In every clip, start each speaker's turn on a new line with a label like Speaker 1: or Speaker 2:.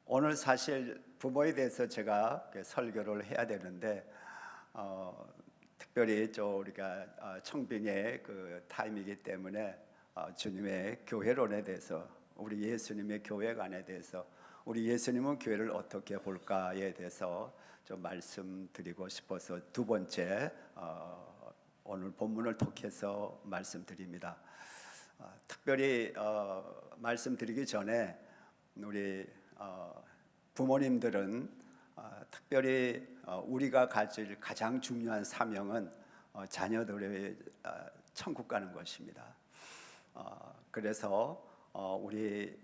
Speaker 1: 오늘 사실 부모에 대해서 제가 설교를 해야 되는데 특별히 우리가 청빙의 그 타임이기 때문에 주님의 교회론에 대해서, 우리 예수님의 교회관에 대해서, 우리 예수님은 교회를 어떻게 볼까에 대해서 좀 말씀드리고 싶어서 두 번째 오늘 본문을 통해서 말씀드립니다. 특별히 말씀드리기 전에 우리 부모님들은 특별히 우리가 가질 가장 중요한 사명은 자녀들의 천국 가는 것입니다. 그래서 우리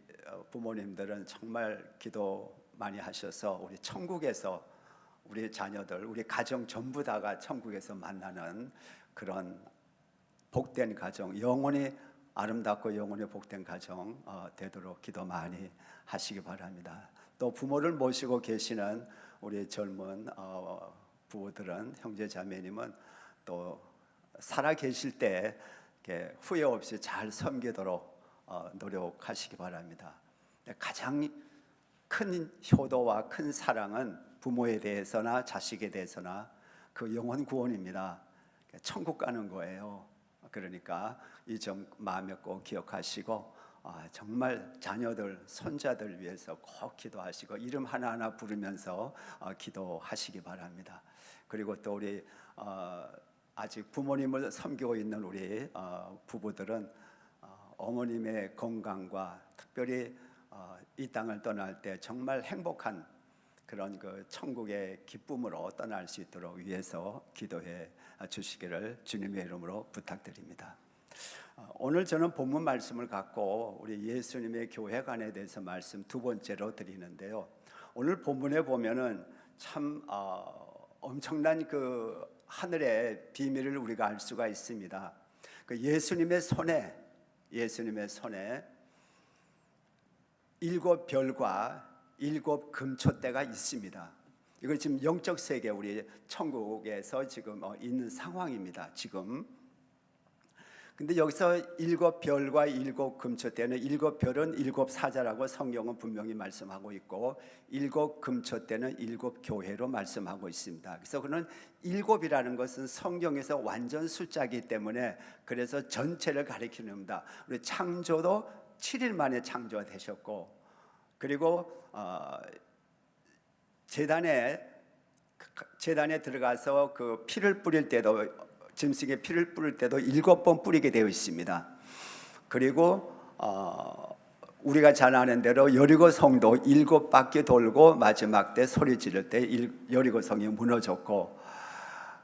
Speaker 1: 부모님들은 정말 기도 많이 하셔서 우리 천국에서 우리 자녀들, 우리 가정 전부 다가 천국에서 만나는 그런 복된 가정, 영원히 아름답고 영원히 복된 가정 되도록 기도 많이 하시기 바랍니다. 또 부모를 모시고 계시는 우리 젊은 부부들은, 형제 자매님은 또 살아 계실 때 후회 없이 잘 섬기도록 노력하시기 바랍니다. 가장 큰 효도와 큰 사랑은 부모에 대해서나 자식에 대해서나 그 영혼 구원입니다. 천국 가는 거예요. 그러니까 이 점 마음에 꼭 기억하시고 정말 자녀들, 손자들 위해서 꼭 기도하시고 이름 하나하나 부르면서 기도하시기 바랍니다. 그리고 또 우리 아직 부모님을 섬기고 있는 우리 부부들은 어머님의 건강과 특별히 이 땅을 떠날 때 정말 행복한 그런 그 천국의 기쁨으로 떠날 수 있도록 위해서 기도해 주시기를 주님의 이름으로 부탁드립니다. 오늘 저는 본문 말씀을 갖고 우리 예수님의 교회관에 대해서 말씀 두 번째로 드리는데요. 오늘 본문에 보면은 참 엄청난 그 하늘의 비밀을 우리가 알 수가 있습니다. 그 예수님의 손에 일곱 별과 일곱 금초대가 있습니다. 이건 지금 영적 세계, 우리 천국에서 지금 있는 상황입니다. 지금. 근데 여기서 일곱 별과 일곱 금초대는, 일곱 별은 일곱 사자라고 성경은 분명히 말씀하고 있고 일곱 금초대는 일곱 교회로 말씀하고 있습니다. 그래서 그는 일곱이라는 것은 성경에서 완전 숫자이기 때문에 그래서 전체를 가리키는 겁니다. 우리 창조도 7일 만에 창조되셨고, 그리고 재단에 들어가서 그 피를 뿌릴 때도, 짐승의 피를 뿌릴 때도 7번 뿌리게 되어 있습니다. 그리고 우리가 잘 아는 대로 여리고 성도 7바퀴 돌고 마지막 때 소리 지를 때 여리고 성이 무너졌고,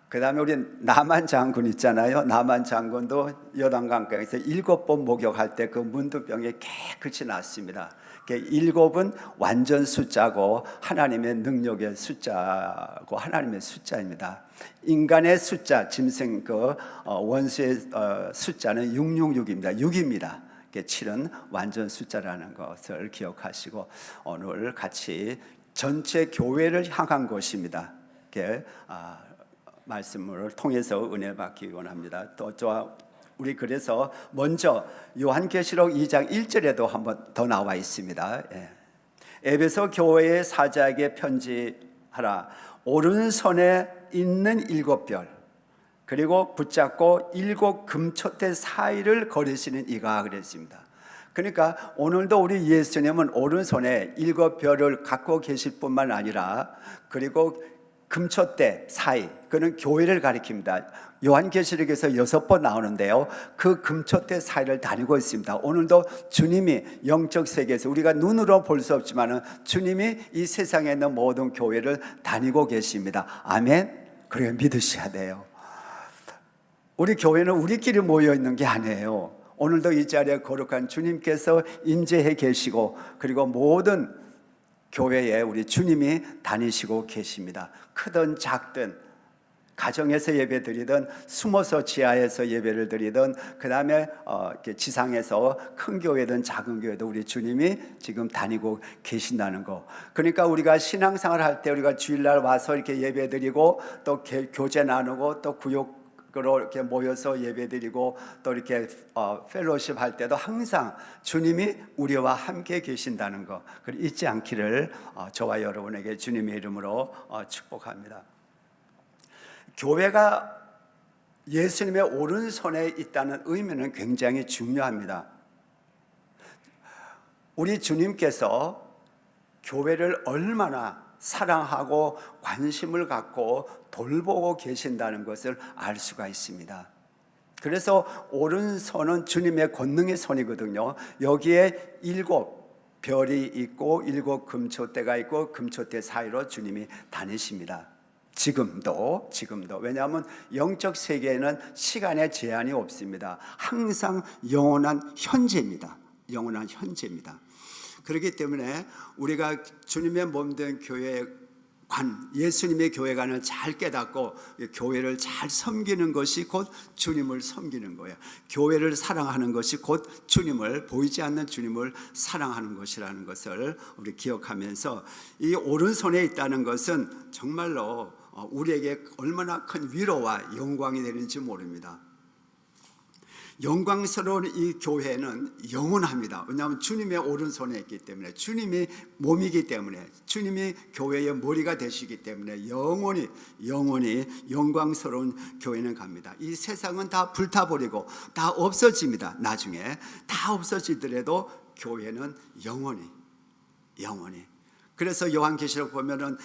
Speaker 1: 그 다음에 우리 나만 장군 있잖아요. 나만 장군도 요단강가에서 7번 목욕할 때 그 문두병이 깨끗이 났습니다. 7은 완전 숫자고 하나님의 능력의 숫자고 하나님의 숫자입니다. 인간의 숫자, 짐승 그 원수의 숫자는 666입니다. 6입니다. 7은 완전 숫자라는 것을 기억하시고 오늘 같이 전체 교회를 향한 것입니다. 말씀을 통해서 은혜 받기 원합니다. 또 우리 그래서 먼저 요한계시록 2장 1절에도 한번 더 나와 있습니다. 에베소 교회의 사자에게 편지하라. 오른손에 있는 7별 그리고 붙잡고 7 금초대 사이를 거리시는 이가 그랬습니다. 그러니까 오늘도 우리 예수님은 오른손에 7별을 갖고 계실 뿐만 아니라 그리고 금초대 사이, 그는 교회를 가리킵니다. 요한계시록에서 6번 나오는데요, 그 금초대 사이를 다니고 있습니다. 오늘도 주님이 영적 세계에서 우리가 눈으로 볼 수 없지만 주님이 이 세상에 있는 모든 교회를 다니고 계십니다. 아멘. 그렇게 믿으셔야 돼요. 우리 교회는 우리끼리 모여 있는 게 아니에요. 오늘도 이 자리에 거룩한 주님께서 임재해 계시고 그리고 모든 교회에 우리 주님이 다니시고 계십니다. 크든 작든 가정에서 예배 드리든 숨어서 지하에서 예배를 드리든 그 다음에 지상에서 큰 교회든 작은 교회도 우리 주님이 지금 다니고 계신다는 거. 그러니까 우리가 신앙생활 할 때 우리가 주일날 와서 이렇게 예배 드리고 또 교제 나누고 또 구역 이렇게 모여서 예배드리고 또 이렇게 펠로십 할 때도 항상 주님이 우리와 함께 계신다는 거, 그걸 잊지 않기를 저와 여러분에게 주님의 이름으로 축복합니다. 교회가 예수님의 오른손에 있다는 의미는 굉장히 중요합니다. 우리 주님께서 교회를 얼마나 사랑하고 관심을 갖고 돌보고 계신다는 것을 알 수가 있습니다. 그래서 오른손은 주님의 권능의 손이거든요. 여기에 7 별이 있고 7 금초대가 있고 금초대 사이로 주님이 다니십니다. 지금도. 왜냐하면 영적 세계에는 시간의 제한이 없습니다. 항상 영원한 현재입니다. 그렇기 때문에 우리가 주님의 몸된 예수님의 교회관을 잘 깨닫고 교회를 잘 섬기는 것이 곧 주님을 섬기는 거예요. 교회를 사랑하는 것이 곧 보이지 않는 주님을 사랑하는 것이라는 것을 우리 기억하면서, 이 오른손에 있다는 것은 정말로 우리에게 얼마나 큰 위로와 영광이 되는지 모릅니다. 영광스러운 이 교회는 영원합니다. 왜냐하면 주님의 오른손에 있기 때문에, 주님이 몸이기 때문에, 주님이 교회의 머리가 되시기 때문에 영원히 영광스러운 교회는 갑니다. 이 세상은 다 불타버리고 다 없어집니다. 나중에 다 없어지더라도 교회는 영원히. 그래서 요한계시록 보면은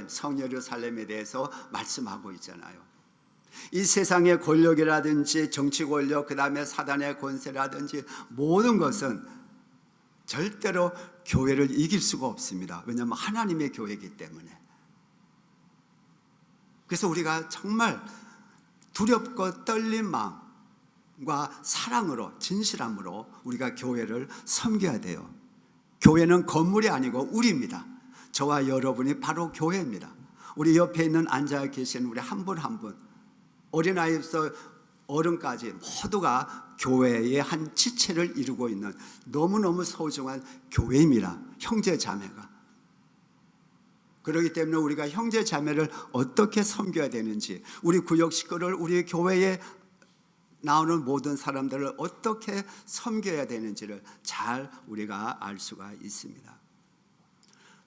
Speaker 1: 성 예루살렘에 대해서 말씀하고 있잖아요. 이 세상의 권력이라든지 정치 권력, 그 다음에 사단의 권세라든지 모든 것은 절대로 교회를 이길 수가 없습니다. 왜냐하면 하나님의 교회이기 때문에. 그래서 우리가 정말 두렵고 떨린 마음과 사랑으로, 진실함으로 우리가 교회를 섬겨야 돼요. 교회는 건물이 아니고 우리입니다. 저와 여러분이 바로 교회입니다. 우리 옆에 있는 앉아 계신 우리 한 분 한 분, 어린아이부터 어른까지 모두가 교회의 한 지체를 이루고 있는 너무너무 소중한 교회입니다. 형제 자매가. 그렇기 때문에 우리가 형제 자매를 어떻게 섬겨야 되는지, 우리 구역 식구를, 우리 교회에 나오는 모든 사람들을 어떻게 섬겨야 되는지를 잘 우리가 알 수가 있습니다.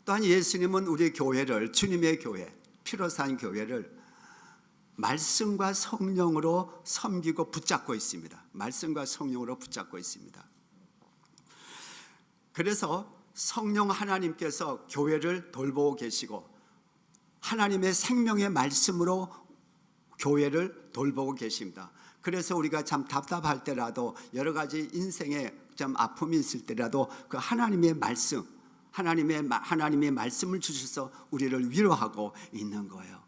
Speaker 1: 또한 예수님은 우리 교회를, 주님의 교회, 피로 산 교회를 말씀과 성령으로 섬기고 붙잡고 있습니다. 그래서 성령 하나님께서 교회를 돌보고 계시고, 하나님의 생명의 말씀으로 교회를 돌보고 계십니다. 그래서 우리가 참 답답할 때라도, 여러 가지 인생에 좀 아픔이 있을 때라도 그 하나님의 말씀, 하나님의 말씀을 주셔서 우리를 위로하고 있는 거예요.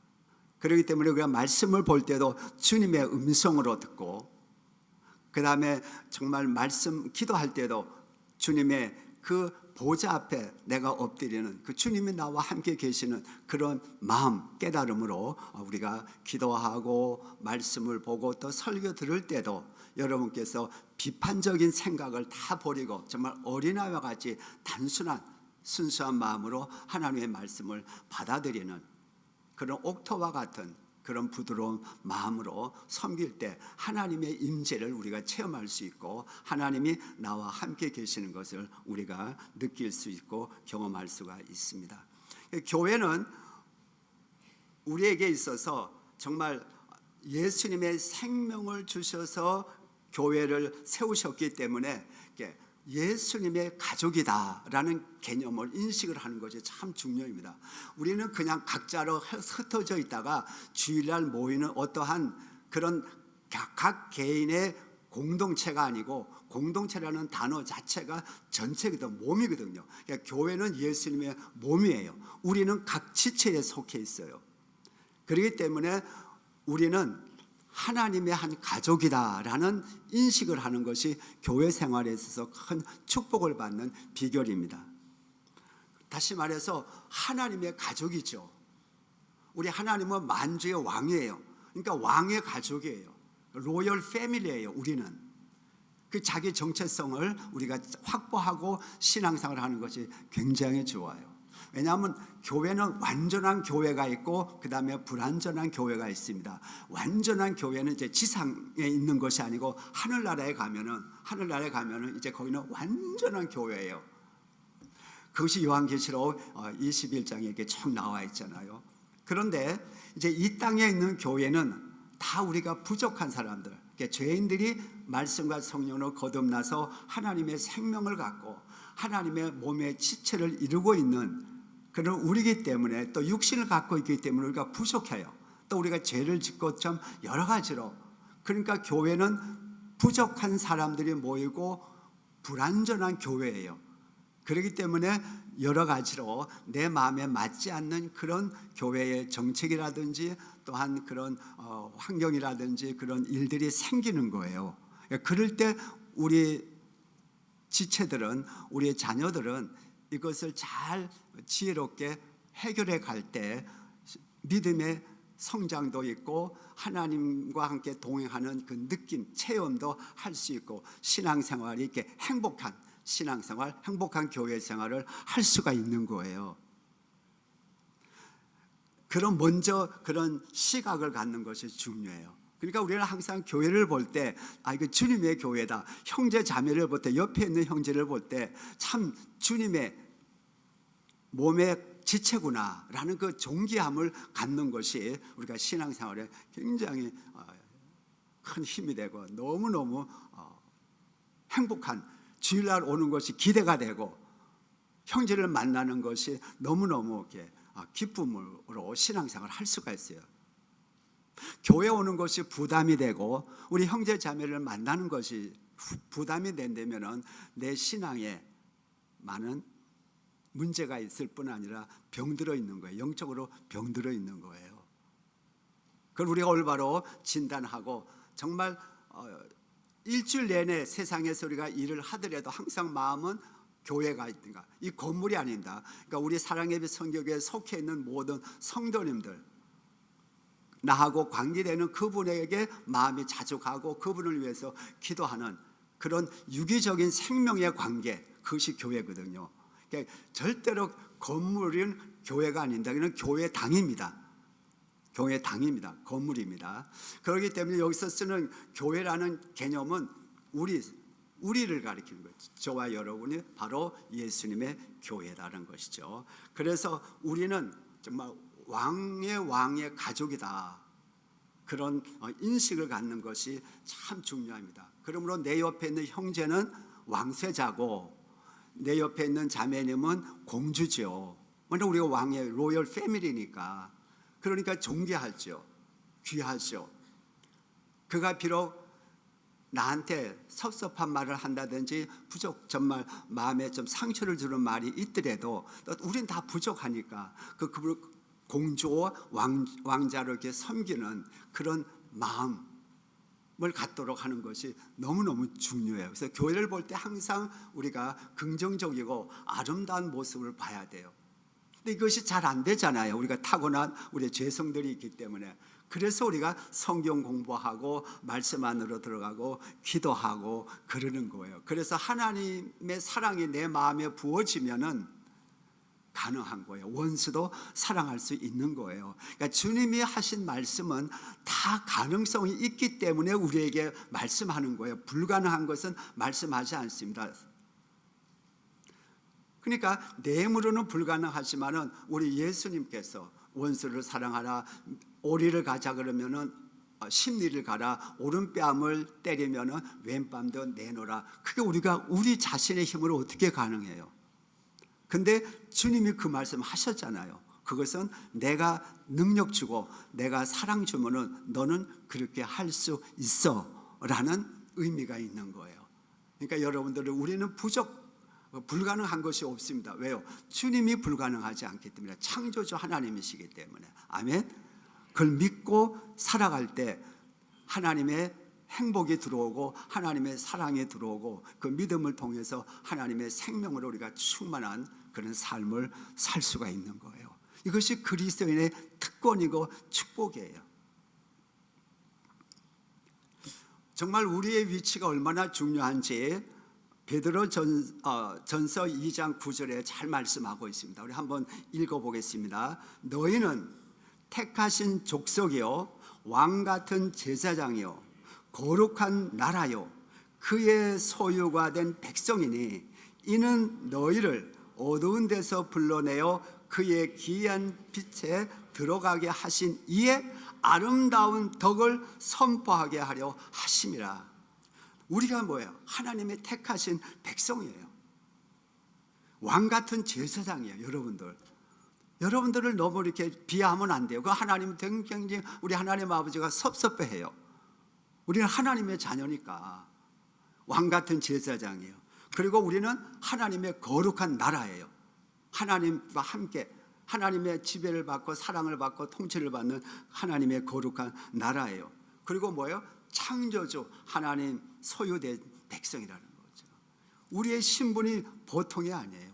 Speaker 1: 그렇기 때문에 우리가 말씀을 볼 때도 주님의 음성으로 듣고, 그 다음에 정말 기도할 때도 주님의 그 보좌 앞에 내가 엎드리는 그 주님이 나와 함께 계시는 그런 마음, 깨달음으로 우리가 기도하고 말씀을 보고 또 설교 들을 때도 여러분께서 비판적인 생각을 다 버리고 정말 어린아이와 같이 단순한 순수한 마음으로 하나님의 말씀을 받아들이는 그런 옥토와 같은 그런 부드러운 마음으로 섬길 때 하나님의 임재를 우리가 체험할 수 있고, 하나님이 나와 함께 계시는 것을 우리가 느낄 수 있고 경험할 수가 있습니다. 교회는 우리에게 있어서 정말 예수님의 생명을 주셔서 교회를 세우셨기 때문에 예수님의 가족이다라는 개념을 인식을 하는 것이 참 중요합니다. 우리는 그냥 각자로 흩어져 있다가 주일날 모이는 어떠한 그런 각 개인의 공동체가 아니고, 공동체라는 단어 자체가 전체거든, 몸이거든요. 그러니까 교회는 예수님의 몸이에요. 우리는 각 지체에 속해 있어요. 그렇기 때문에 우리는 하나님의 한 가족이다라는 인식을 하는 것이 교회 생활에 있어서 큰 축복을 받는 비결입니다. 다시 말해서 하나님의 가족이죠. 우리 하나님은 만주의 왕이에요. 그러니까 왕의 가족이에요. 로열 패밀리예요. 우리는 그 자기 정체성을 우리가 확보하고 신앙생활을 하는 것이 굉장히 좋아요. 왜냐하면 교회는 완전한 교회가 있고 그 다음에 불완전한 교회가 있습니다. 완전한 교회는 이제 지상에 있는 것이 아니고 하늘나라에 가면은 이제 거기는 완전한 교회예요. 그것이 요한계시록 21장에 이렇게 쭉 나와 있잖아요. 그런데 이제 이 땅에 있는 교회는 다 우리가 부족한 사람들, 죄인들이 말씀과 성령으로 거듭나서 하나님의 생명을 갖고 하나님의 몸의 지체를 이루고 있는 그런 우리이기 때문에, 또 육신을 갖고 있기 때문에 우리가 부족해요. 또 우리가 죄를 짓고 좀 여러 가지로, 그러니까 교회는 부족한 사람들이 모이고 불완전한 교회예요. 그렇기 때문에 여러 가지로 내 마음에 맞지 않는 그런 교회의 정책이라든지 또한 그런 환경이라든지 그런 일들이 생기는 거예요. 그럴 때 우리 지체들은, 우리의 자녀들은 이것을 잘 지혜롭게 해결해 갈 때 믿음의 성장도 있고 하나님과 함께 동행하는 그 느낌, 체험도 할 수 있고 신앙생활이 이렇게 행복한 신앙생활, 행복한 교회 생활을 할 수가 있는 거예요. 그럼 먼저 그런 시각을 갖는 것이 중요해요. 그러니까 우리는 항상 교회를 볼 때, 이거 주님의 교회다. 형제 자매를 볼 때, 옆에 있는 형제를 볼 때 참 주님의 몸의 지체구나 라는 그 존귀함을 갖는 것이 우리가 신앙생활에 굉장히 큰 힘이 되고 너무너무 행복한, 주일날 오는 것이 기대가 되고 형제를 만나는 것이 너무너무 이렇게 기쁨으로 신앙생활을 할 수가 있어요. 교회 오는 것이 부담이 되고 우리 형제 자매를 만나는 것이 부담이 된다면 내 신앙에 많은 문제가 있을 뿐 아니라 병들어 있는 거예요. 영적으로 병들어 있는 거예요. 그걸 우리가 올바로 진단하고 정말 일주일 내내 세상에서 우리가 일을 하더라도 항상 마음은 교회가 있든가 이 건물이 아닙니다. 그러니까 우리 사랑예배 선교교회에 속해 있는 모든 성도님들, 나하고 관계되는 그분에게 마음이 자주 가고 그분을 위해서 기도하는 그런 유기적인 생명의 관계, 그것이 교회거든요. 그러니까 절대로 건물은 교회가 아닙니다. 그는 교회당입니다. 교회당입니다. 건물입니다. 그렇기 때문에 여기서 쓰는 교회라는 개념은 우리를 가리키는 거죠. 저와 여러분이 바로 예수님의 교회라는 것이죠. 그래서 우리는 정말 왕의 가족이다. 그런 인식을 갖는 것이 참 중요합니다. 그러므로 내 옆에 있는 형제는 왕세자고 내 옆에 있는 자매님은 공주죠. 왜냐하면 우리가 왕의 로열 패밀리니까. 그러니까 존귀하죠. 귀하죠. 그가 비록 나한테 섭섭한 말을 한다든지 정말 마음에 좀 상처를 주는 말이 있더라도 우린 다 부족하니까 그분을 공주와 왕자로 이렇게 섬기는 그런 마음을 갖도록 하는 것이 너무너무 중요해요. 그래서 교회를 볼 때 항상 우리가 긍정적이고 아름다운 모습을 봐야 돼요. 근데 이것이 잘 안 되잖아요. 우리가 타고난 우리의 죄성들이 있기 때문에. 그래서 우리가 성경 공부하고 말씀 안으로 들어가고 기도하고 그러는 거예요. 그래서 하나님의 사랑이 내 마음에 부어지면은 가능한 거예요. 원수도 사랑할 수 있는 거예요. 그러니까 주님이 하신 말씀은 다 가능성이 있기 때문에 우리에게 말씀하는 거예요. 불가능한 것은 말씀하지 않습니다. 그러니까 뇌물로는 불가능하지만은 우리 예수님께서 원수를 사랑하라, 오리를 가자 그러면은 십리를 가라, 오른뺨을 때리면은 왼뺨도 내놓으라. 그게 우리가 우리 자신의 힘으로 어떻게 가능해요? 근데 주님이 그 말씀 하셨잖아요. 그것은 내가 능력 주고 내가 사랑 주면은 너는 그렇게 할 수 있어 라는 의미가 있는 거예요. 그러니까 여러분들은 우리는 불가능한 것이 없습니다. 왜요? 주님이 불가능하지 않기 때문에, 창조주 하나님이시기 때문에. 아멘. 그걸 믿고 살아갈 때 하나님의 행복이 들어오고 하나님의 사랑이 들어오고 그 믿음을 통해서 하나님의 생명으로 우리가 충만한 그런 삶을 살 수가 있는 거예요. 이것이 그리스도인의 특권이고 축복이에요. 정말 우리의 위치가 얼마나 중요한지 베드로 전서 2장 9절에 잘 말씀하고 있습니다. 우리 한번 읽어보겠습니다. 너희는 택하신 족속이요 왕 같은 제사장이요 거룩한 나라요 그의 소유가 된 백성이니 이는 너희를 어두운 데서 불러내어 그의 기이한 빛에 들어가게 하신 이의 아름다운 덕을 선포하게 하려 하심이라. 우리가 뭐예요? 하나님의 택하신 백성이에요. 왕 같은 제사장이에요. 여러분들을 너무 이렇게 비하하면 안 돼요. 그 하나님은 굉장히 우리 하나님 아버지가 섭섭해해요. 우리는 하나님의 자녀니까 왕 같은 제사장이에요. 그리고 우리는 하나님의 거룩한 나라예요. 하나님과 함께 하나님의 지배를 받고 사랑을 받고 통치를 받는 하나님의 거룩한 나라예요. 그리고 뭐예요? 창조주 하나님 소유된 백성이라는 거죠. 우리의 신분이 보통이 아니에요.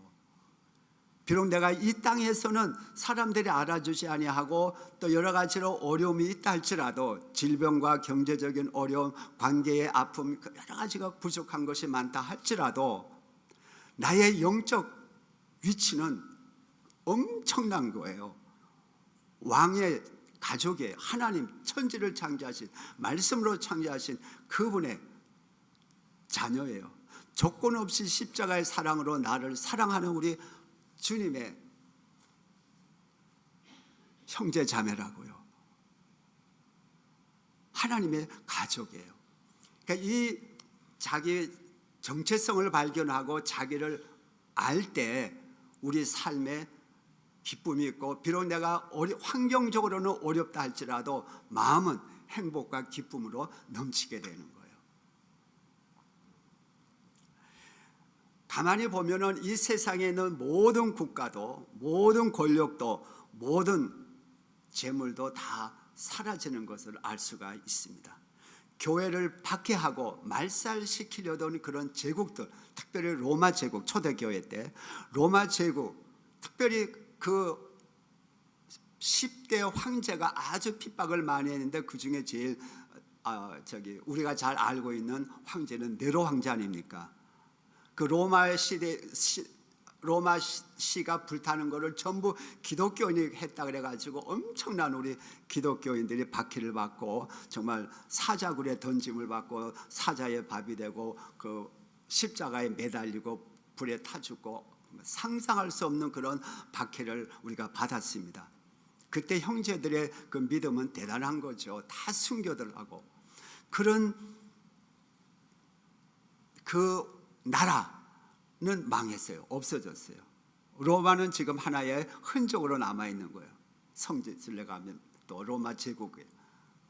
Speaker 1: 비록 내가 이 땅에서는 사람들이 알아주지 아니하고 또 여러 가지로 어려움이 있다 할지라도 질병과 경제적인 어려움, 관계의 아픔, 여러 가지가 부족한 것이 많다 할지라도 나의 영적 위치는 엄청난 거예요. 왕의 가족의 하나님 천지를 창조하신 말씀으로 창조하신 그분의 자녀예요. 조건 없이 십자가의 사랑으로 나를 사랑하는 우리 주님의 형제 자매라고요. 하나님의 가족이에요. 그러니까 이 자기 정체성을 발견하고 자기를 알 때 우리 삶에 기쁨이 있고 비록 내가 환경적으로는 어렵다 할지라도 마음은 행복과 기쁨으로 넘치게 되는 거예요. 가만히 보면은 이 세상에 있는 모든 국가도 모든 권력도 모든 재물도 다 사라지는 것을 알 수가 있습니다. 교회를 박해하고 말살시키려던 그런 제국들, 특별히 로마 제국 초대교회 때 로마 제국, 특별히 그 10대 황제가 아주 핍박을 많이 했는데 그 중에 제일 우리가 잘 알고 있는 황제는 네로 황제 아닙니까? 그 로마 시가 불타는 것을 전부 기독교인이 했다 그래가지고 엄청난 우리 기독교인들이 박해를 받고 정말 사자굴에 던짐을 받고 사자의 밥이 되고 그 십자가에 매달리고 불에 타 죽고 상상할 수 없는 그런 박해를 우리가 받았습니다. 그때 형제들의 그 믿음은 대단한 거죠. 다 순교들하고 그런 그 나라는 망했어요. 없어졌어요. 로마는 지금 하나의 흔적으로 남아있는 거예요. 성지순례 가면 또 로마 제국에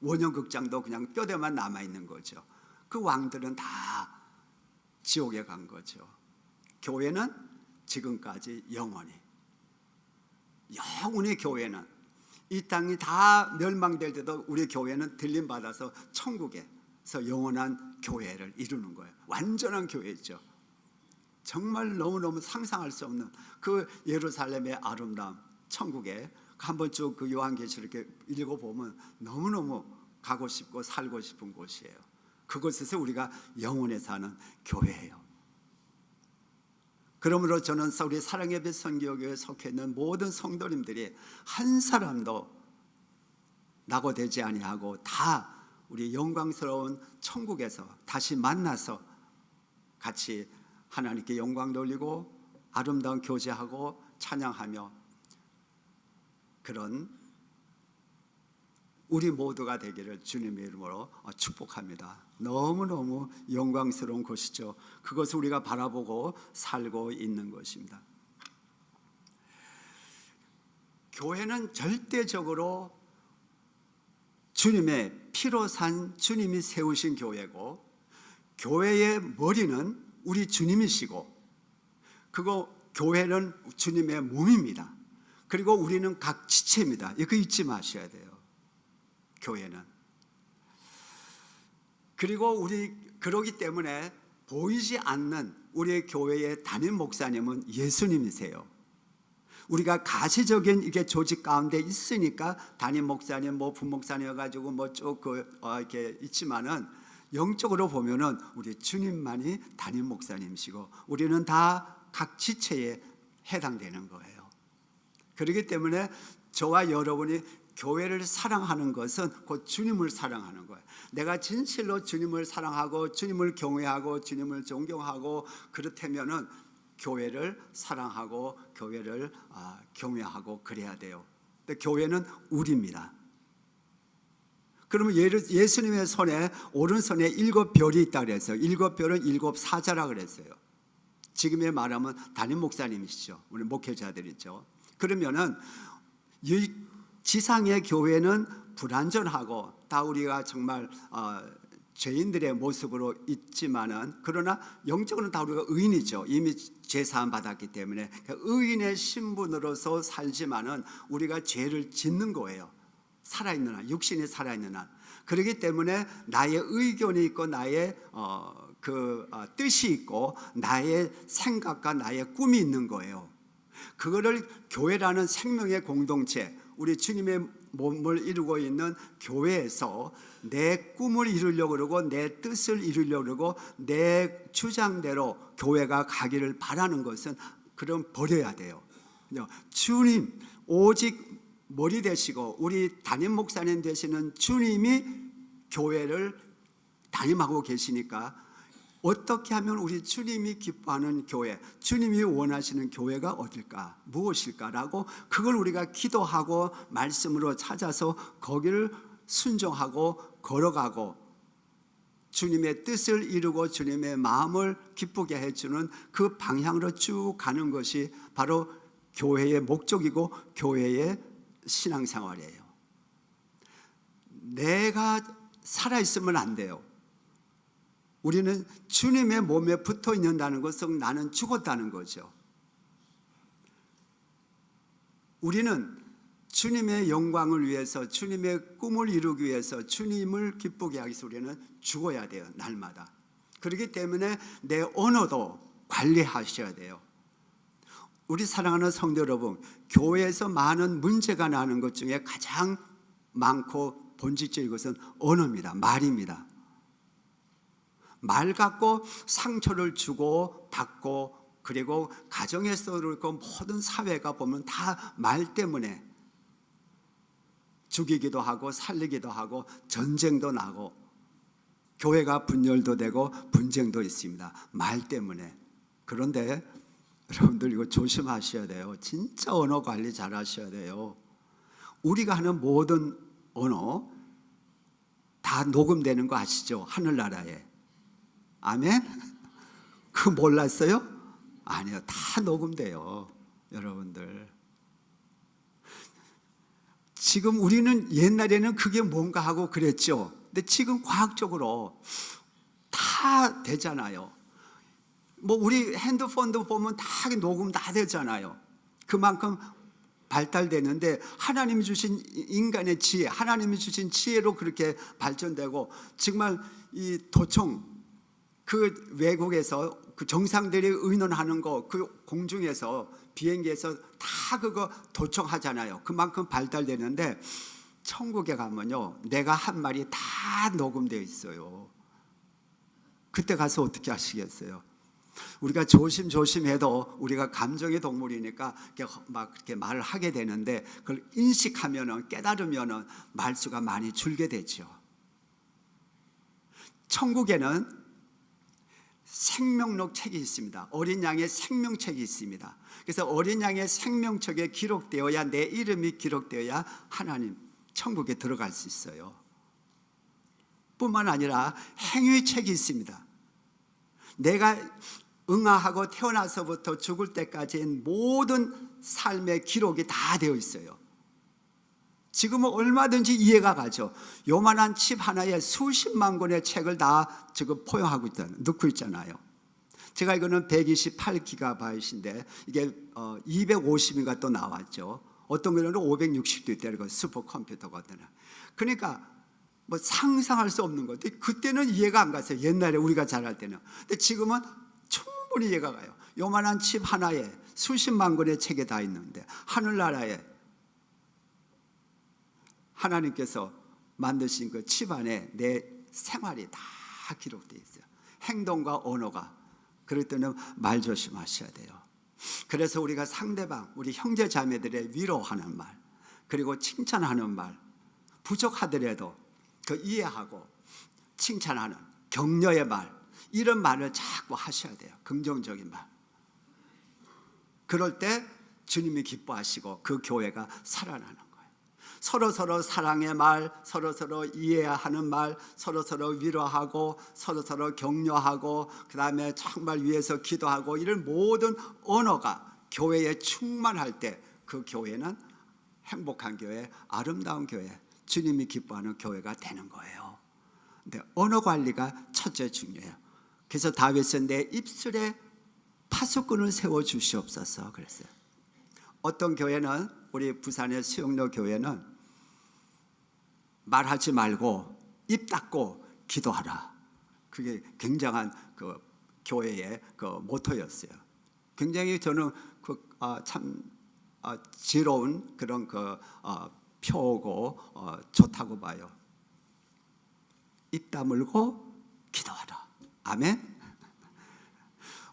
Speaker 1: 원형극장도 그냥 뼈대만 남아있는 거죠. 그 왕들은 다 지옥에 간 거죠. 교회는 지금까지 영원히 교회는 이 땅이 다 멸망될 때도 우리 교회는 들림받아서 천국에서 영원한 교회를 이루는 거예요. 완전한 교회죠. 정말 너무너무 상상할 수 없는 그 예루살렘의 아름다움, 천국에 한번 쭉 그 요한계시록 이렇게 읽어보면 너무너무 가고 싶고 살고 싶은 곳이에요. 그곳에서 우리가 영원히 사는 교회예요. 그러므로 저는 우리 사랑의 빛 선교교회에 속해 있는 모든 성도님들이 한 사람도 낙오되지 아니하고 다 우리 영광스러운 천국에서 다시 만나서 같이 하나님께 영광 돌리고 아름다운 교제하고 찬양하며 그런 우리 모두가 되기를 주님의 이름으로 축복합니다. 너무너무 영광스러운 곳이죠. 그것을 우리가 바라보고 살고 있는 것입니다. 교회는 절대적으로 주님의 피로 산 주님이 세우신 교회고 교회의 머리는 우리 주님이시고 그거 교회는 주님의 몸입니다. 그리고 우리는 각 지체입니다. 이거 잊지 마셔야 돼요. 교회는. 그리고 그러기 때문에 보이지 않는 우리의 교회의 담임 목사님은 예수님이세요. 우리가 가시적인 이게 조직 가운데 있으니까 담임 목사님, 부목사님이어가지고 쭉 이렇게 있지만은 영적으로 보면은 우리 주님만이 담임 목사님이시고 우리는 다 각 지체에 해당되는 거예요. 그렇기 때문에 저와 여러분이 교회를 사랑하는 것은 곧 주님을 사랑하는 거예요. 내가 진실로 주님을 사랑하고 주님을 경외하고 주님을 존경하고 그렇다면은 교회를 사랑하고 교회를 경외하고 그래야 돼요. 근데 교회는 우리입니다. 그러면 예수님의 손에 오른손에 7별이 있다 그랬어요. 7별은 7사자라 그랬어요. 지금의 말하면 담임 목사님이시죠. 우리 목회자들이죠. 그러면은 이 지상의 교회는 불완전하고 다 우리가 정말 죄인들의 모습으로 있지만은 그러나 영적으로는 다 우리가 의인이죠. 이미 죄 사함 받았기 때문에 의인의 신분으로서 살지만은 우리가 죄를 짓는 거예요. 살아있는 한, 육신이 살아있는 한. 그렇기 때문에 나의 의견이 있고 나의 뜻이 있고 나의 생각과 나의 꿈이 있는 거예요. 그거를 교회라는 생명의 공동체, 우리 주님의 몸을 이루고 있는 교회에서 내 꿈을 이루려고 그러고 내 뜻을 이루려고 그러고 내 주장대로 교회가 가기를 바라는 것은 그럼 버려야 돼요. 주님, 오직 머리 되시고 우리 담임 목사님 되시는 주님이 교회를 담임하고 계시니까 어떻게 하면 우리 주님이 기뻐하는 교회, 주님이 원하시는 교회가 어딜까, 무엇일까라고 그걸 우리가 기도하고 말씀으로 찾아서 거기를 순종하고 걸어가고 주님의 뜻을 이루고 주님의 마음을 기쁘게 해주는 그 방향으로 쭉 가는 것이 바로 교회의 목적이고 교회의 신앙생활이에요. 내가 살아있으면 안 돼요. 우리는 주님의 몸에 붙어 있는다는 것은 나는 죽었다는 거죠. 우리는 주님의 영광을 위해서 주님의 꿈을 이루기 위해서 주님을 기쁘게 하기 위해서 우리는 죽어야 돼요. 날마다. 그렇기 때문에 내 언어도 관리하셔야 돼요. 우리 사랑하는 성도 여러분, 교회에서 많은 문제가 나는 것 중에 가장 많고 본질적인 것은 언어입니다. 말입니다. 말 갖고 상처를 주고 받고 그리고 가정에서 그렇고 모든 사회가 보면 다 말 때문에 죽이기도 하고 살리기도 하고 전쟁도 나고 교회가 분열도 되고 분쟁도 있습니다. 말 때문에. 그런데 여러분들 이거 조심하셔야 돼요. 진짜 언어 관리 잘 하셔야 돼요. 우리가 하는 모든 언어 다 녹음되는 거 아시죠? 하늘나라에. 아멘? 그거 몰랐어요? 아니요. 다 녹음돼요. 여러분들. 지금 우리는 옛날에는 그게 뭔가 하고 그랬죠. 근데 지금 과학적으로 다 되잖아요. 뭐 우리 핸드폰도 보면 다 녹음 다 되잖아요. 그만큼 발달되는데 하나님이 주신 인간의 지혜, 하나님이 주신 지혜로 그렇게 발전되고 정말 이 도청 그 외국에서 그 정상들이 의논하는 거 그 공중에서 비행기에서 다 그거 도청하잖아요. 그만큼 발달되는데 천국에 가면요 내가 한 말이 다 녹음되어 있어요. 그때 가서 어떻게 하시겠어요? 우리가 조심조심해도 우리가 감정의 동물이니까 막 그렇게 말을 하게 되는데 그걸 인식하면은 깨달으면은 말수가 많이 줄게 되죠. 천국에는 생명록 책이 있습니다. 어린 양의 생명책이 있습니다. 그래서 어린 양의 생명책에 기록되어야 내 이름이 기록되어야 하나님 천국에 들어갈 수 있어요. 뿐만 아니라 행위책이 있습니다. 내가 응아하고 태어나서부터 죽을 때까지의 모든 삶의 기록이 다 되어 있어요. 지금은 얼마든지 이해가 가죠. 요만한 칩 하나에 수십만 권의 책을 다 지금 포용하고 있잖아요. 넣고 있잖아요. 제가 이거는 128GB인데 이게 250인가 또 나왔죠. 어떤 경우는 560도 있다는 거 슈퍼컴퓨터거든요. 그러니까 뭐 상상할 수 없는 것. 그때는 이해가 안 갔어요. 옛날에 우리가 잘할 때는. 근데 지금은 충분히 이해가 가요. 요만한 칩 하나에 수십만 권의 책이 다 있는데 하늘나라에 하나님께서 만드신 그 칩 안에 내 생활이 다 다 기록되어 있어요. 행동과 언어가. 그럴 때는 말 조심하셔야 돼요. 그래서 우리가 상대방, 우리 형제 자매들의 위로하는 말, 그리고 칭찬하는 말, 부족하더라도 그 이해하고 칭찬하는 격려의 말, 이런 말을 자꾸 하셔야 돼요. 긍정적인 말. 그럴 때 주님이 기뻐하시고 그 교회가 살아나는 거예요. 서로 사랑의 말, 서로 이해하는 말, 서로 위로하고 서로 격려하고, 그 다음에 정말 위해서 기도하고, 이런 모든 언어가 교회에 충만할 때 그 교회는 행복한 교회, 아름다운 교회, 주님이 기뻐하는 교회가 되는 거예요. 근데 언어 관리가 첫째 중요해요. 그래서 다윗은 내 입술에 파수꾼을 세워 주시옵소서 그랬어요. 어떤 교회는, 우리 부산의 수영로 교회는 말하지 말고 입 닫고 기도하라. 그게 굉장한 그 교회의 그 모토였어요. 굉장히 저는 참 지혜로운 그런 표고 좋다고 봐요. 입 다물고 기도하라. 아멘.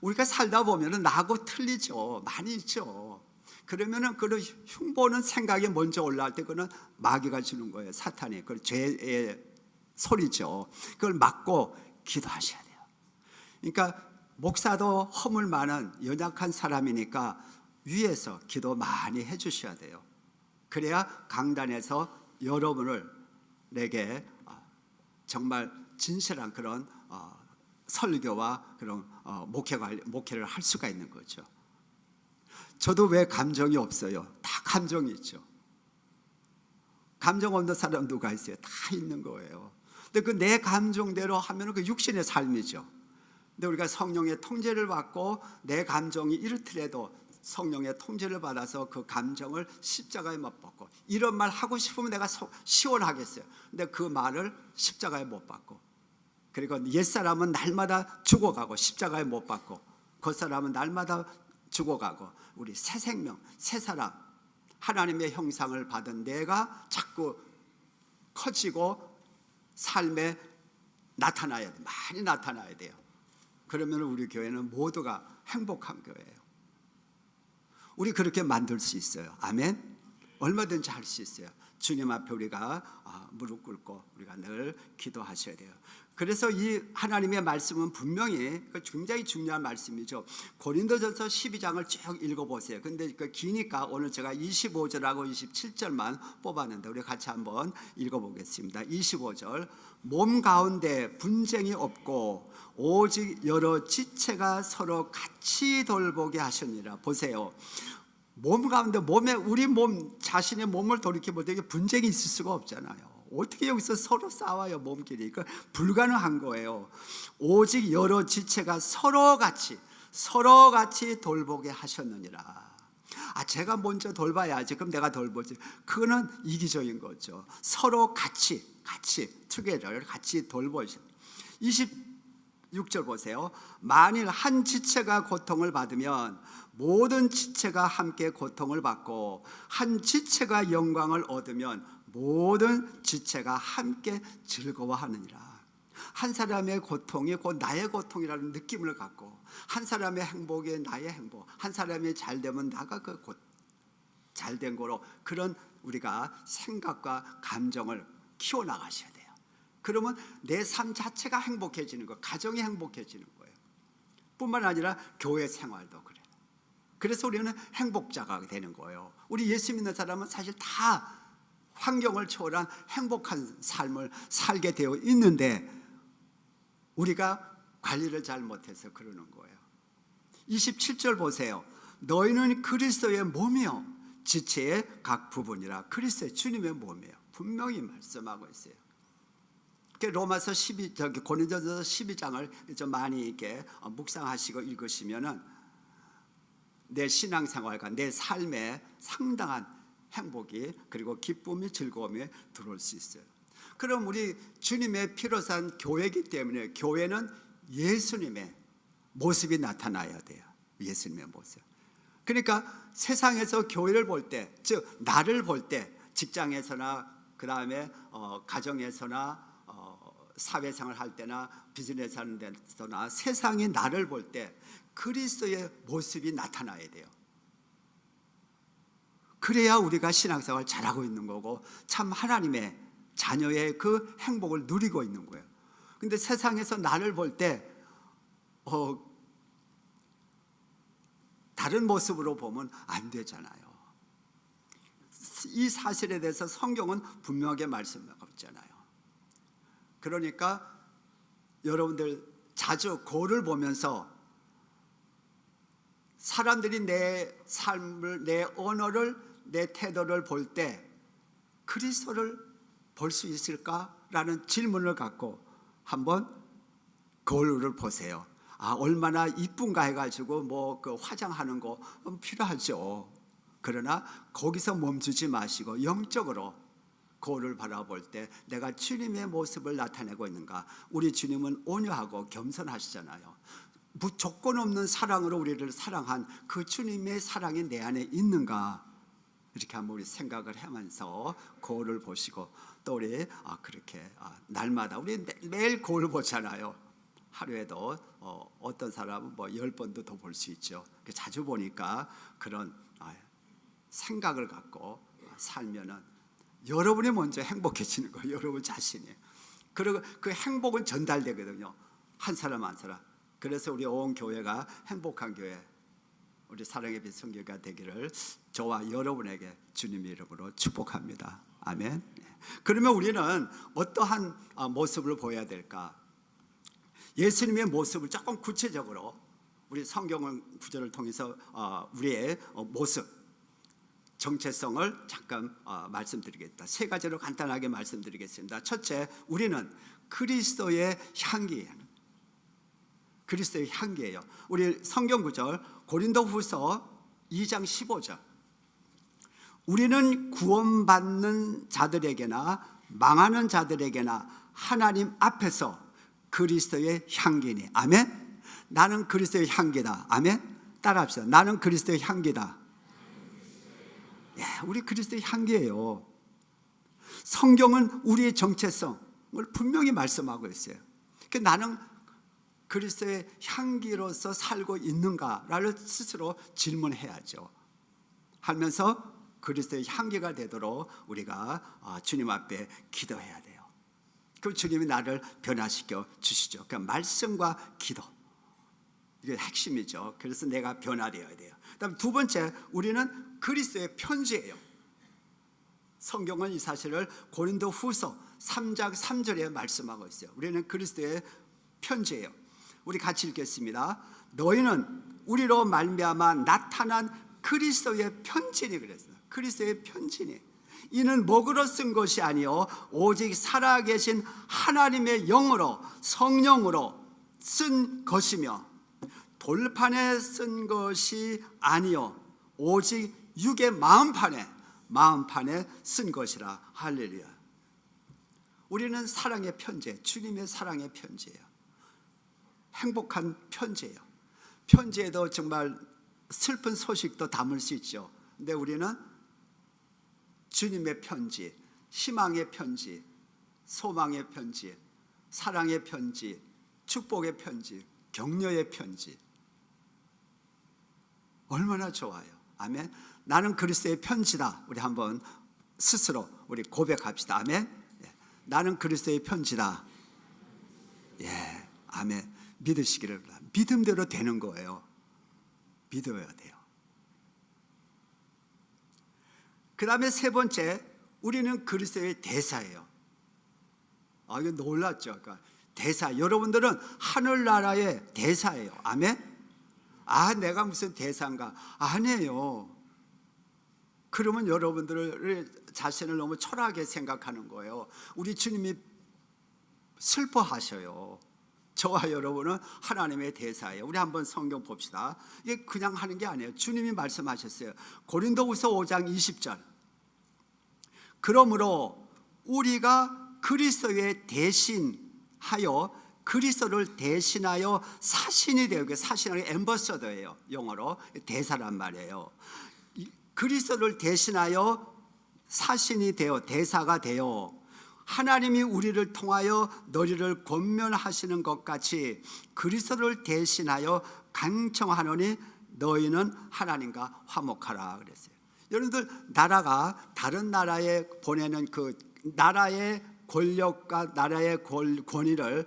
Speaker 1: 우리가 살다 보면은 나하고 틀리죠. 많이 있죠. 그러면은 그 흉보는 생각이 먼저 올라올 때 그거는 마귀가 주는 거예요. 사탄이. 그걸 죄의 소리죠. 그걸 막고 기도하셔야 돼요. 그러니까 목사도 허물 많은 연약한 사람이니까 위에서 기도 많이 해주셔야 돼요. 그래야 강단에서 여러분을 내게 정말 진실한 그런 설교와 그런 목회를 할 수가 있는 거죠. 저도 왜 감정이 없어요? 다 감정이 있죠. 감정 없는 사람 누가 있어요? 다 있는 거예요. 근데 그 내 감정대로 하면 그 육신의 삶이죠. 근데 우리가 성령의 통제를 받고 내 감정이 이렇더라도 성령의 통제를 받아서 그 감정을 십자가에 못 박고, 이런 말 하고 싶으면 내가 시원하겠어요. 근데 그 말을 십자가에 못 박고, 그리고 옛사람은 날마다 죽어가고 십자가에 못 박고, 겉사람은 날마다 죽어가고, 우리 새 생명, 새 사람, 하나님의 형상을 받은 내가 자꾸 커지고 삶에 나타나야 돼요. 많이 나타나야 돼요. 그러면 우리 교회는 모두가 행복한 교회예요. 우리 그렇게 만들 수 있어요. 아멘. 얼마든지 할 수 있어요. 주님 앞에 우리가 무릎 꿇고 우리가 늘 기도하셔야 돼요. 그래서 이 하나님의 말씀은 분명히 굉장히 중요한 말씀이죠. 고린도전서 12장을 쭉 읽어보세요. 근데 그 기니까 오늘 제가 25절하고 27절만 뽑았는데 우리 같이 한번 읽어보겠습니다. 25절, 몸 가운데 분쟁이 없고 오직 여러 지체가 서로 같이 돌보게 하시니라. 보세요. 몸 가운데, 우리 몸, 자신의 몸을 돌이켜볼 때 분쟁이 있을 수가 없잖아요. 어떻게 여기서 서로 싸워요, 몸끼리? 그러니까 불가능한 거예요. 오직 여러 지체가 서로 같이 돌보게 하셨느니라. 제가 먼저 돌봐야지, 그럼 내가 돌보지. 그거는 이기적인 거죠. 서로 같이 together, 같이 돌보시. 26절 보세요. 만일 한 지체가 고통을 받으면 모든 지체가 함께 고통을 받고, 한 지체가 영광을 얻으면 모든 지체가 함께 즐거워하느니라. 한 사람의 고통이 곧 나의 고통이라는 느낌을 갖고, 한 사람의 행복이 나의 행복, 한 사람이 잘되면 나가 그 잘된 거로, 그런 우리가 생각과 감정을 키워나가셔야 돼요. 그러면 내 삶 자체가 행복해지는 거예요. 가정이 행복해지는 거예요. 뿐만 아니라 교회 생활도 그래요. 그래서 우리는 행복자가 되는 거예요. 우리 예수 믿는 사람은 사실 다 환경을 초월한 행복한 삶을 살게 되어 있는데 우리가 관리를 잘 못해서 그러는 거예요. 27절 보세요. 너희는 그리스도의 몸이요 지체의 각 부분이라. 그리스도의 주님의 몸이에요. 분명히 말씀하고 있어요. 로마서 12, 고린도전서 12장을 좀 많이 이렇게 묵상하시고 읽으시면은 내 신앙생활과 내 삶에 상당한 행복이, 그리고 기쁨이, 즐거움이 들어올 수 있어요. 그럼 우리 주님의 피로 산 교회이기 때문에 교회는 예수님의 모습이 나타나야 돼요. 예수님의 모습. 그러니까 세상에서 교회를 볼 때, 즉 나를 볼 때, 직장에서나 그 다음에 가정에서나 사회생활 할 때나 비즈니스 하는 데서나 세상이 나를 볼 때 그리스도의 모습이 나타나야 돼요. 그래야 우리가 신앙생활 잘하고 있는 거고 참 하나님의 자녀의 그 행복을 누리고 있는 거예요. 근데 세상에서 나를 볼 때 다른 모습으로 보면 안 되잖아요. 이 사실에 대해서 성경은 분명하게 말씀하고 있잖아요. 그러니까 여러분들 자주 거울을 보면서 사람들이 내 삶을, 내 언어를, 내 태도를 볼 때 그리스도를 볼 수 있을까라는 질문을 갖고 한번 거울을 보세요. 얼마나 이쁜가 해가지고 그 화장하는 거 필요하죠. 그러나 거기서 멈추지 마시고 영적으로 거울을 바라볼 때 내가 주님의 모습을 나타내고 있는가. 우리 주님은 온유하고 겸손하시잖아요. 조건 없는 사랑으로 우리를 사랑한 그 주님의 사랑이 내 안에 있는가, 이렇게 한번 우리 생각을 하면서 거울을 보시고, 또 우리 그렇게 날마다 우리 매일 거울 보잖아요. 하루에도 어떤 사람은 10번도 더 볼 수 있죠. 자주 보니까 그런 생각을 갖고 살면은 여러분이 먼저 행복해지는 거예요. 여러분 자신이. 그리고 그 행복은 전달되거든요. 한 사람 한 사람. 그래서 우리 온 교회가 행복한 교회, 우리 사랑의 빛 성교회가 되기를 저와 여러분에게 주님의 이름으로 축복합니다. 아멘. 그러면 우리는 어떠한 모습을 보여야 될까? 예수님의 모습을 조금 구체적으로 우리 성경 구절을 통해서 우리의 모습, 정체성을 잠깐 말씀드리겠다. 세 가지로 간단하게 말씀드리겠습니다. 첫째, 우리는 그리스도의 향기, 그리스도의 향기예요. 우리 성경 구절 고린도후서 2장 15절. 우리는 구원받는 자들에게나 망하는 자들에게나 하나님 앞에서 그리스도의 향기니. 아멘. 나는 그리스도의 향기다. 아멘. 따라합시다. 나는 그리스도의 향기다. 예, 우리 그리스도의 향기예요. 성경은 우리의 정체성을 분명히 말씀하고 있어요. 그러니까 나는 그리스도의 향기로서 살고 있는가를 스스로 질문해야죠. 하면서 그리스도의 향기가 되도록 우리가 주님 앞에 기도해야 돼요. 그럼 주님이 나를 변화시켜 주시죠. 그러니까 말씀과 기도, 이게 핵심이죠. 그래서 내가 변화되어야 돼요. 그다음 두 번째, 우리는 그리스도의 편지예요. 성경은 이 사실을 고린도후서 3장 3절에 말씀하고 있어요. 우리는 그리스도의 편지예요. 우리 같이 읽겠습니다. 너희는 우리로 말미암아 나타난 그리스도의 편지니. 그랬어요. 그리스도의 편지니. 이는 먹으로 쓴 것이 아니요 오직 살아계신 하나님의 영으로, 성령으로 쓴 것이며 돌판에 쓴 것이 아니요 오직 육의 마음판에 쓴 것이라. 할렐루야. 우리는 사랑의 편지, 주님의 사랑의 편지예요. 행복한 편지예요. 편지에도 정말 슬픈 소식도 담을 수 있죠. 근데 우리는 주님의 편지, 희망의 편지, 소망의 편지, 사랑의 편지, 축복의 편지, 격려의 편지. 얼마나 좋아요. 아멘. 나는 그리스도의 편지다. 우리 한번 스스로 우리 고백합시다. 아멘. 나는 그리스도의 편지다. 예, 아멘. 믿으시기를 바랍니다. 믿음대로 되는 거예요. 믿어야 돼요. 그 다음에 세 번째, 우리는 그리스도의 대사예요. 이거 놀랐죠? 그러니까 대사. 여러분들은 하늘나라의 대사예요. 아멘? 내가 무슨 대사인가? 아니에요. 그러면 여러분들 자신을 너무 초라하게 생각하는 거예요. 우리 주님이 슬퍼하셔요. 저와 여러분은 하나님의 대사예요. 우리 한번 성경 봅시다. 이게 그냥 하는 게 아니에요. 주님이 말씀하셨어요. 고린도후서 5장 20절. 그러므로 우리가 그리스도의 대신하여, 그리스도를 대신하여 사신이 되어, 사신은 엠버서더예요. 영어로 대사란 말이에요. 그리스도를 대신하여 사신이 되어, 대사가 되어
Speaker 2: 하나님이 우리를 통하여 너희를 권면하시는 것 같이 그리스도를 대신하여 간청하노니 너희는 하나님과 화목하라 그랬어요. 여러분들, 나라가 다른 나라에 보내는 그 나라의 권력과 나라의 권위를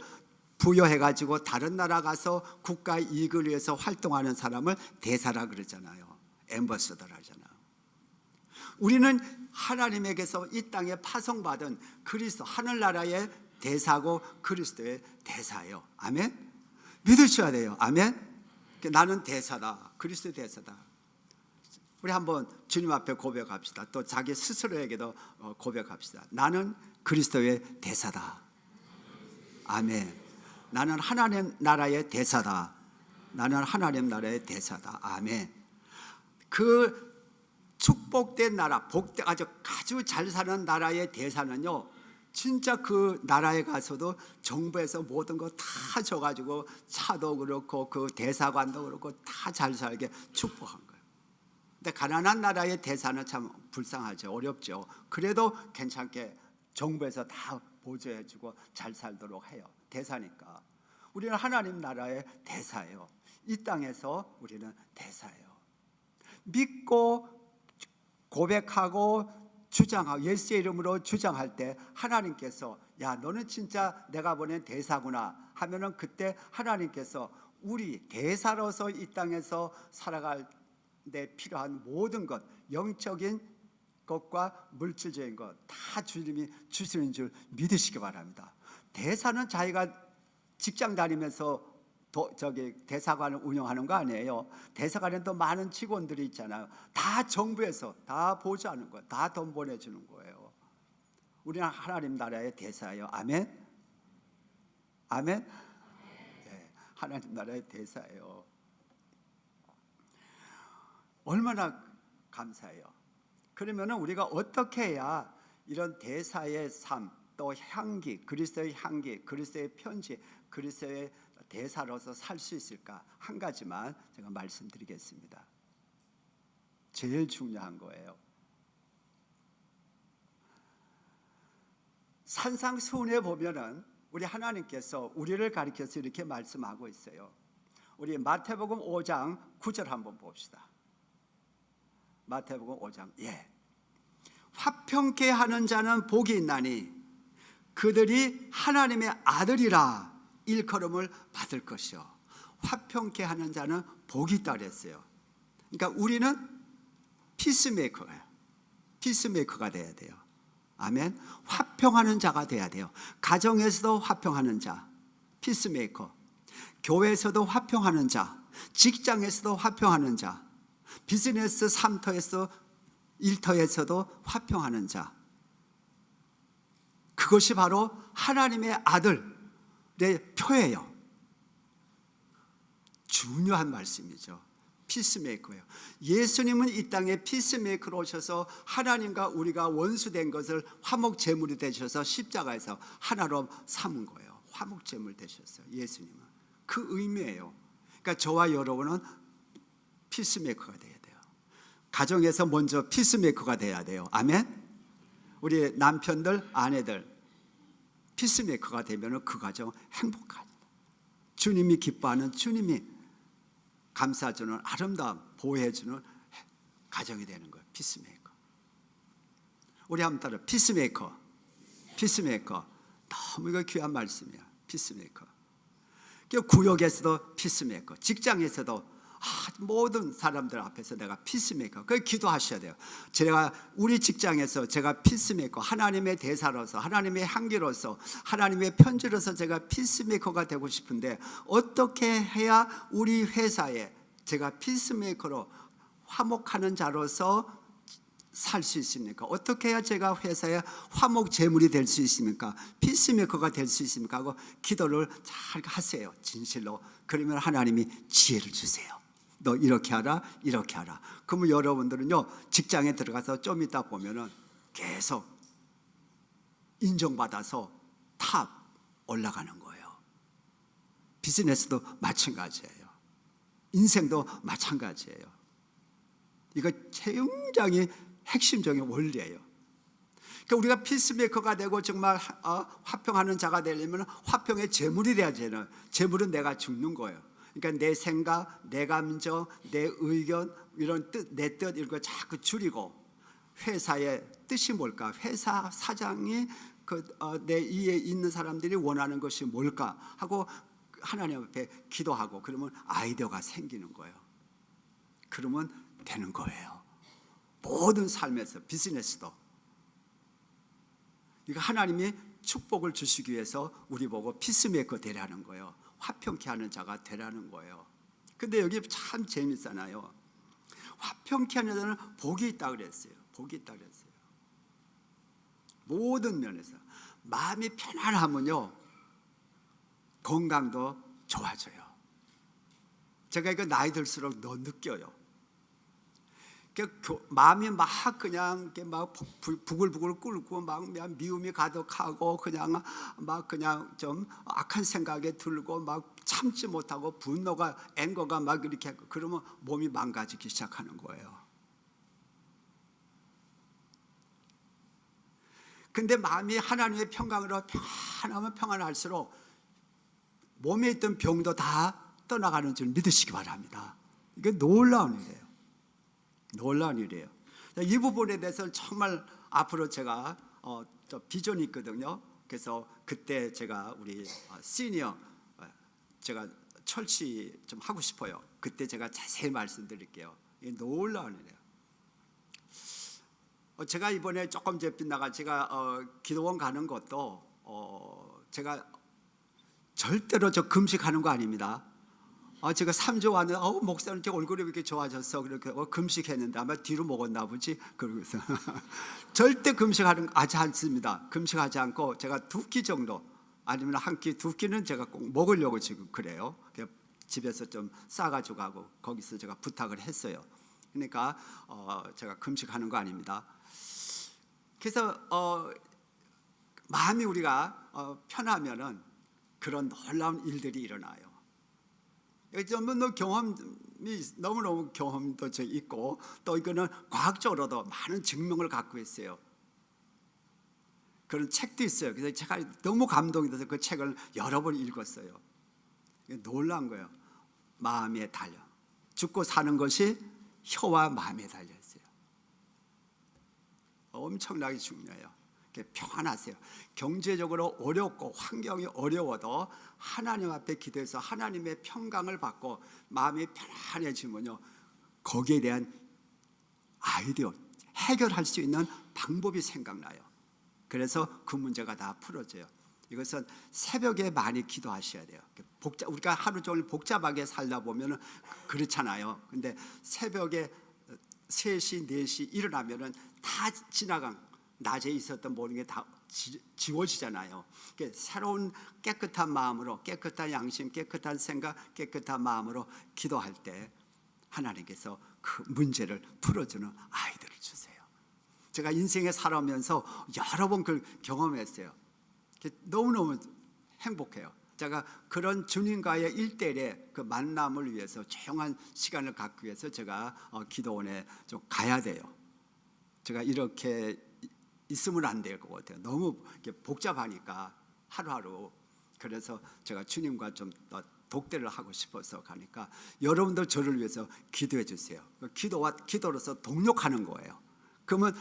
Speaker 2: 부여해가지고 다른 나라 가서 국가 이익을 위해서 활동하는 사람을 대사라 그러잖아요. 엠버서더라 하잖아요. 우리는 하나님에게서 이 땅에 파송받은 그리스도, 하늘나라의 대사고 그리스도의 대사예요. 아멘? 믿으셔야 돼요. 아멘? 나는 대사다. 그리스도의 대사다. 우리 한번 주님 앞에 고백합시다. 또 자기 스스로에게도 고백합시다. 나는 그리스도의 대사다. 아멘. 나는 하나님 나라의 대사다. 나는 하나님 나라의 대사다. 아멘. 그 축복된 나라, 아주 잘 사는 나라의 대사는요, 진짜 그 나라에 가서도 정부에서 모든 거 다 줘가지고 차도 그렇고 그 대사관도 그렇고 다 잘 살게 축복한 거예요. 근데 가난한 나라의 대사는 참 불쌍하죠. 어렵죠. 그래도 괜찮게 정부에서 다 보조해주고 잘 살도록 해요. 대사니까. 우리는 하나님 나라의 대사예요. 이 땅에서 우리는 대사예요. 믿고 고백하고 주장하고 예수의 이름으로 주장할 때 하나님께서 야, 너는 진짜 내가 보낸 대사구나 하면은 그때 하나님께서 우리 대사로서 이 땅에서 살아갈 데 필요한 모든 것, 영적인 것과 물질적인 것 다 주님이 주시는 줄 믿으시기 바랍니다. 대사는 자기가 직장 다니면서 대사관을 운영하는 거 아니에요. 대사관에도 많은 직원들이 있잖아요. 다 정부에서 다 보조하는 거예요. 다 돈 보내주는 거예요. 우리는 하나님 나라의 대사예요. 아멘? 아멘? 네, 하나님 나라의 대사예요. 얼마나 감사해요. 그러면 우리가 어떻게 해야 이런 대사의 삶, 또 향기, 그리스도의 향기, 그리스도의 편지, 그리스도의 대사로서 살 수 있을까? 한 가지만 제가 말씀드리겠습니다. 제일 중요한 거예요. 산상수훈에 보면은 우리 하나님께서 우리를 가리켜서 이렇게 말씀하고 있어요. 우리 마태복음 5장 9절 한번 봅시다. 마태복음 5장. 화평케 하는 자는 복이 있나니 그들이 하나님의 아들이라 일컬음을 받을 것이요. 화평케 하는 자는 복이 있다 그랬어요. 그러니까 우리는 피스메이커예요. 피스메이커가 돼야 돼요. 아멘. 화평하는 자가 돼야 돼요. 가정에서도 화평하는 자, 피스메이커. 교회에서도 화평하는 자, 직장에서도 화평하는 자, 비즈니스 3터에서 1터에서도 화평하는 자. 그것이 바로 하나님의 아들의 표예요. 중요한 말씀이죠. 피스메이커예요. 예수님은 이 땅에 피스메이커로 오셔서 하나님과 우리가 원수된 것을 화목제물이 되셔서 십자가에서 하나로 삼은 거예요. 화목제물 되셨어요. 예수님은. 그 의미예요. 그러니까 저와 여러분은 피스메이커가 돼야 돼요. 가정에서 먼저 피스메이커가 돼야 돼요. 아멘. 우리 남편들, 아내들 피스메이커가 되면 그 가정 행복합니다. 주님이 기뻐하는, 주님이 감싸주는, 아름다운, 보호해주는 가정이 되는 거예요. 피스메이커. 우리 한번 따라 피스메이커. 피스메이커. 너무 이거 귀한 말씀이야. 피스메이커. 구역에서도 피스메이커, 직장에서도 모든 사람들 앞에서 내가 피스메이커. 그걸 기도하셔야 돼요. 제가 우리 직장에서 제가 피스메이커, 하나님의 대사로서, 하나님의 향기로서, 하나님의 편지로서 제가 피스메이커가 되고 싶은데 어떻게 해야 우리 회사에 제가 피스메이커로 화목하는 자로서 살 수 있습니까? 어떻게 해야 제가 회사에 화목 제물이 될 수 있습니까? 피스메이커가 될 수 있습니까? 하고 기도를 잘 하세요. 진실로. 그러면 하나님이 지혜를 주세요. 너 이렇게 하라, 이렇게 하라. 그러면 여러분들은요, 직장에 들어가서 좀 있다 보면은 계속 인정받아서 탑 올라가는 거예요. 비즈니스도 마찬가지예요. 인생도 마찬가지예요. 이거 굉장히 핵심적인 원리예요. 그러니까 우리가 피스메이커가 되고 정말 화평하는 자가 되려면 화평의 제물이 돼야지. 제물은 내가 죽는 거예요. 그러니까 내 생각, 내 감정, 내 의견, 이런 뜻, 내 뜻 이런 거 자꾸 줄이고, 회사의 뜻이 뭘까? 회사 사장이 내 위에 있는 사람들이 원하는 것이 뭘까? 하고 하나님 앞에 기도하고, 그러면 아이디어가 생기는 거예요. 그러면 되는 거예요. 모든 삶에서, 비즈니스도. 그러니까 하나님이 축복을 주시기 위해서 우리 보고 피스메이커 되라는 거예요. 화평케 하는 자가 되라는 거예요. 근데 여기 참 재밌잖아요. 화평케 하는 자는 복이 있다 그랬어요. 복이 있다 그랬어요. 모든 면에서 마음이 편안하면요, 건강도 좋아져요. 제가 이거 나이 들수록 더 느껴요. 마음이 막 그냥 막 부글부글 끓고 막 미움이 가득하고 그냥 좀 악한 생각에 들고 막 참지 못하고 분노가, 앵거가 막 이렇게, 그러면 몸이 망가지기 시작하는 거예요. 근데 마음이 하나님의 평강으로 평안하면 평안할수록 몸에 있던 병도 다 떠나가는 줄 믿으시기 바랍니다. 이게 놀라운 일이에요. 놀라운 일이에요. 이 부분에 대해서는 정말 앞으로 제가 비전이 있거든요. 그래서 그때 제가 우리 시니어 제가 철치 좀 하고 싶어요. 그때 제가 자세히 말씀드릴게요. 이게 놀라운 일이에요. 제가 이번에 조금 제 빗나가 제가 기도원 가는 것도 제가 절대로 저 금식하는 거 아닙니다. 제가 3주 왔는데 목사님 제 얼굴이 왜 이렇게 좋아졌어? 그렇게 금식했는데 아마 뒤로 먹었나 보지? 그러고서 절대 금식하는 거 하지 않습니다. 금식하지 않고 제가 2끼 정도, 아니면 한 끼, 2끼는 제가 꼭 먹으려고 지금 그래요. 집에서 좀 싸가지고 가고 거기서 제가 부탁을 했어요. 그러니까 제가 금식하는 거 아닙니다. 그래서 마음이 우리가 편하면은 그런 놀라운 일들이 일어나요. 너무 경험이 너무너무 경험도 있고, 또 이거는 과학적으로도 많은 증명을 갖고 있어요. 그런 책도 있어요. 그래서 제가 너무 감동이 돼서 그 책을 여러 번 읽었어요. 놀라운 거예요. 마음에 달려. 죽고 사는 것이 혀와 마음에 달려 있어요. 엄청나게 중요해요. 평안하세요. 경제적으로 어렵고 환경이 어려워도 하나님 앞에 기도해서 하나님의 평강을 받고 마음이 편안해지면요, 거기에 대한 아이디어, 해결할 수 있는 방법이 생각나요. 그래서 그 문제가 다 풀어져요. 이것은 새벽에 많이 기도하셔야 돼요. 우리가 하루 종일 복잡하게 살다 보면 그렇잖아요. 근데 새벽에 3시, 4시 일어나면 다 지나간, 낮에 있었던 모든 게 다 지워지잖아요. 새로운 깨끗한 마음으로, 깨끗한 양심, 깨끗한 생각, 깨끗한 마음으로 기도할 때 하나님께서 그 문제를 풀어주는 아이들을 주세요. 제가 인생에 살아오면서 여러 번 그걸 경험했어요. 너무너무 행복해요. 제가 그런 주님과의 1대1의 그 만남을 위해서 조용한 시간을 갖기 위해서 제가 기도원에 좀 가야 돼요. 제가 이렇게 있으면 안 될 것 같아요. 너무 복잡하니까 하루하루. 그래서 제가 주님과 좀 독대를 하고 싶어서 가니까 여러분들 저를 위해서 기도해 주세요. 기도와 기도로서 동력하는 거예요. 그러면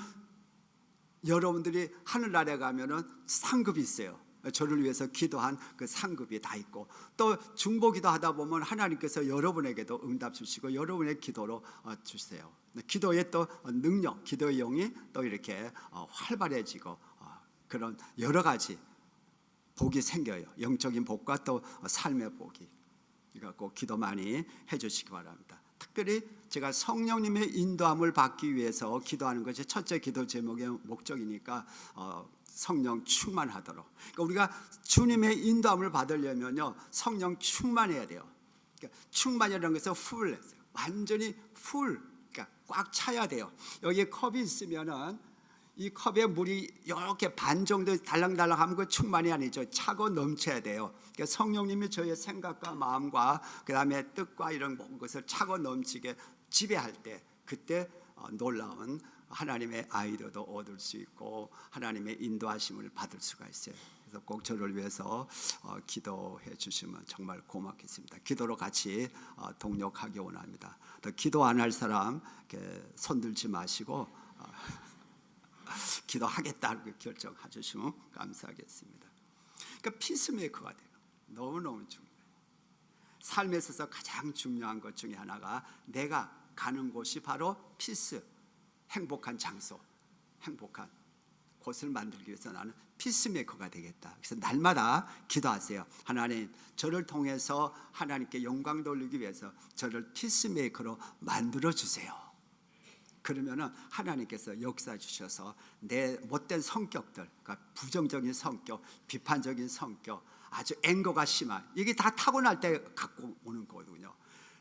Speaker 2: 여러분들이 하늘나라에 가면은 상급이 있어요. 저를 위해서 기도한 그 상급이 다 있고, 또 중보기도 하다 보면 하나님께서 여러분에게도 응답 주시고 여러분의 기도로 주세요. 기도의 또 능력, 기도의 영이 또 이렇게 활발해지고 그런 여러 가지 복이 생겨요. 영적인 복과 또 삶의 복이. 그러니까 꼭 기도 많이 해주시기 바랍니다. 특별히 제가 성령님의 인도함을 받기 위해서 기도하는 것이 첫째 기도 제목의 목적이니까 성령 충만하도록. 그러니까 우리가 주님의 인도함을 받으려면요, 성령 충만해야 돼요. 그러니까 충만이라는 것은 풀, 완전히 풀, 그러니까 꽉 차야 돼요. 여기에 컵이 있으면은 이 컵에 물이 이렇게 반 정도 달랑달랑하면 그 충만이 아니죠. 차고 넘쳐야 돼요. 그러니까 성령님이 저의 생각과 마음과 그 다음에 뜻과 이런 모든 것을 차고 넘치게 지배할 때, 그때 놀라운 하나님의 아이디어도 얻을 수 있고 하나님의 인도하심을 받을 수가 있어요. 그래서 꼭 저를 위해서 기도해 주시면 정말 고맙겠습니다. 기도로 같이 동력하기 원합니다. 또 기도 안 할 사람 손 들지 마시고 기도하겠다 결정해 주시면 감사하겠습니다. 그러니까 피스메이커가 돼요. 너무너무 중요해요. 삶에 있어서 가장 중요한 것 중에 하나가 내가 가는 곳이 바로 피스, 행복한 장소, 행복한 곳을 만들기 위해서 나는 피스메이커가 되겠다. 그래서 날마다 기도하세요. 하나님, 저를 통해서 하나님께 영광 돌리기 위해서 저를 피스메이커로 만들어 주세요. 그러면은 하나님께서 역사 주셔서 내 못된 성격들, 그러니까 부정적인 성격, 비판적인 성격, 아주 앵거가 심한, 이게 다 타고날 때 갖고 오는 거거든요.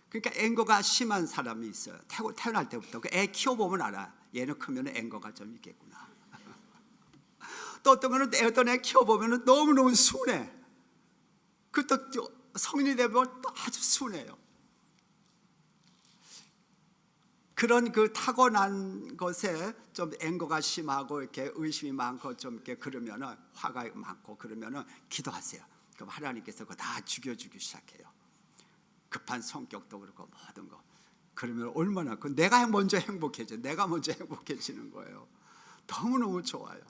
Speaker 2: 그러니까 앵거가 심한 사람이 있어요. 태어날 때부터 그 애 키워보면 알아. 얘는 크면 앵거가 좀 있겠구나. 또 어떤 거는 어떤 애 키워보면 너무너무 순해. 그 또 성인이 되면 또 아주 순해요. 그런 그 타고난 것에 좀 앵거가 심하고 이렇게 의심이 많고 좀 이렇게 그러면은 화가 많고 그러면은 기도하세요. 그럼 하나님께서 그거 다 죽여주기 시작해요. 급한 성격도 그렇고 모든 거. 그러면 얼마나 내가 먼저 행복해져. 내가 먼저 행복해지는 거예요. 너무너무 좋아요.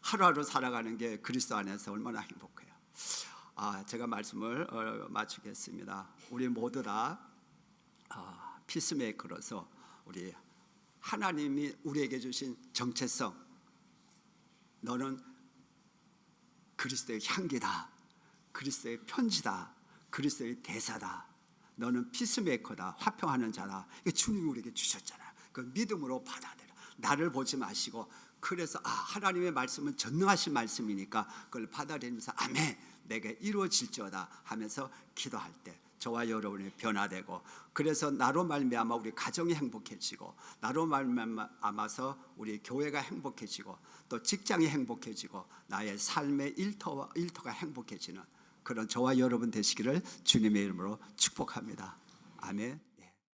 Speaker 2: 하루하루 살아가는 게 그리스도 안에서 얼마나 행복해요. 제가 말씀을 마치겠습니다. 우리 모두 다 피스메이커로서 우리 하나님이 우리에게 주신 정체성, 너는 그리스도의 향기다, 그리스도의 편지다, 그리스도의 대사다, 너는 피스메이커다, 화평하는 자다. 이게 주님이 우리에게 주셨잖아요. 그 믿음으로 받아들여. 나를 보지 마시고, 그래서 하나님의 말씀은 전능하신 말씀이니까 그걸 받아들이면서 아멘, 내게 이루어질지어다 하면서 기도할 때 저와 여러분이 변화되고, 그래서 나로 말미암아 우리 가정이 행복해지고, 나로 말미암아서 우리 교회가 행복해지고, 또 직장이 행복해지고, 나의 삶의 일터가 행복해지는 그런 저와 여러분 되시기를 주님의 이름으로 축복합니다. 아멘.